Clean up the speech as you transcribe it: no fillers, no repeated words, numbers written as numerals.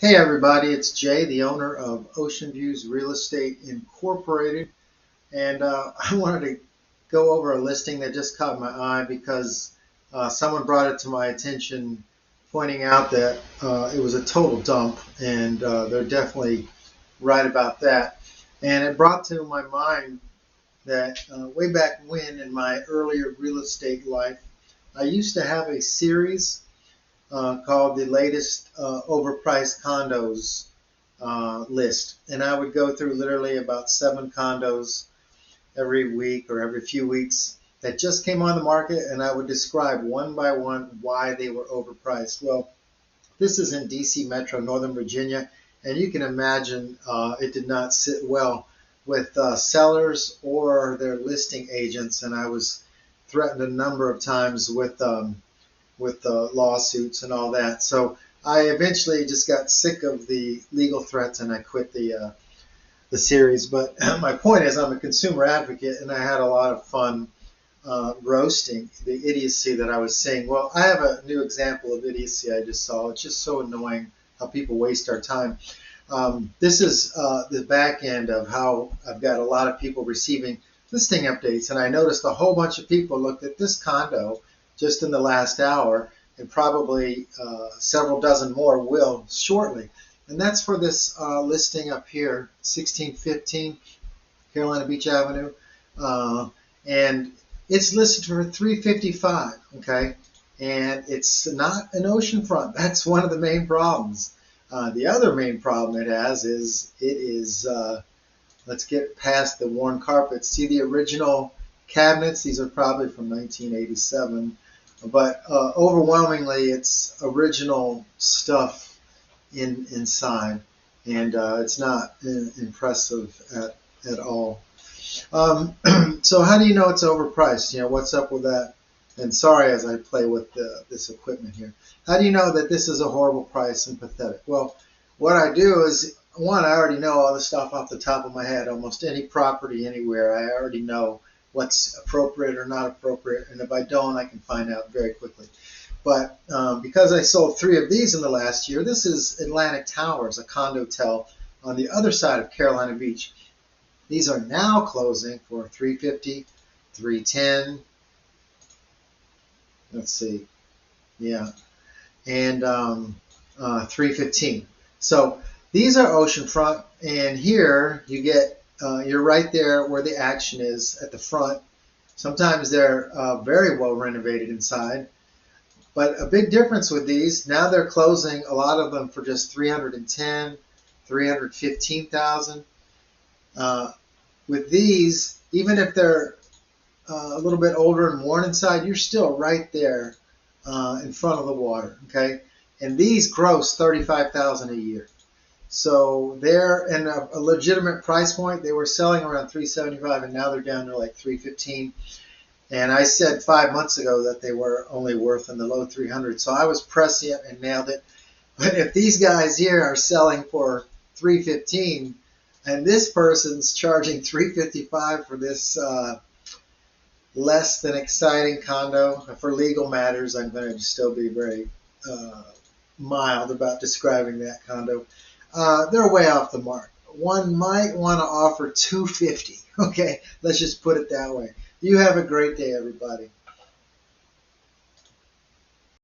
Hey everybody, it's Jay, the owner of Ocean Views Real Estate Incorporated, and I wanted to go over a listing that just caught my eye because someone brought it to my attention, pointing out that it was a total dump, and they're definitely right about that. And it brought to my mind that way back when in my earlier real estate life, I used to have a series called the latest overpriced condos list. And I would go through literally about 7 condos every week or every few weeks that just came on the market, and I would describe one by one why they were overpriced. Well, this is in DC Metro, Northern Virginia, and you can imagine it did not sit well with sellers or their listing agents, and I was threatened a number of times with lawsuits and all that. So I eventually just got sick of the legal threats and I quit the series. But my point is, I'm a consumer advocate, and I had a lot of fun roasting the idiocy that I was seeing. Well, I have a new example of idiocy I just saw. It's just so annoying how people waste our time. This is the back end of how I've got a lot of people receiving listing updates, and I noticed a whole bunch of people looked at this condo just in the last hour, and probably several dozen more will shortly. And that's for this listing up here, 1615 Carolina Beach Avenue, and it's listed for 355. Okay, and it's not an oceanfront. That's one of the main problems. The other main problem it has is it is. Let's get past the worn carpets. See the original cabinets? These are probably from 1987, but overwhelmingly it's original stuff inside, and it's not impressive at all. So how do you know it's overpriced? You know, what's up with that? And sorry as I play with this equipment here. How do you know that this is a horrible price and pathetic? Well, what I do is, one, I already know all the stuff off the top of my head. Almost any property anywhere, I already know what's appropriate or not appropriate. And if I don't, I can find out very quickly. But because I sold 3 of these in the last year, this is Atlantic Towers, a condotel on the other side of Carolina Beach. These are now closing for 350, 310. Let's see, yeah, and 315. So these are oceanfront, and here you get you're right there where the action is at the front. Sometimes they're very well renovated inside, but a big difference with these, now they're closing a lot of them for just 310, 315,000. With these, even if they're a little bit older and worn inside, you're still right there in front of the water. Okay, and these gross 35,000 a year. So they're in a legitimate price point. They were selling around 375, and now they're down to like 315. And I said 5 months ago that they were only worth in the low 300s. So I was prescient and nailed it. But if these guys here are selling for 315, and this person's charging 355 for this less than exciting condo, for legal matters, I'm going to still be very mild about describing that condo. They're way off the mark. One might want to offer 250. Okay, let's just put it that way. You have a great day, everybody.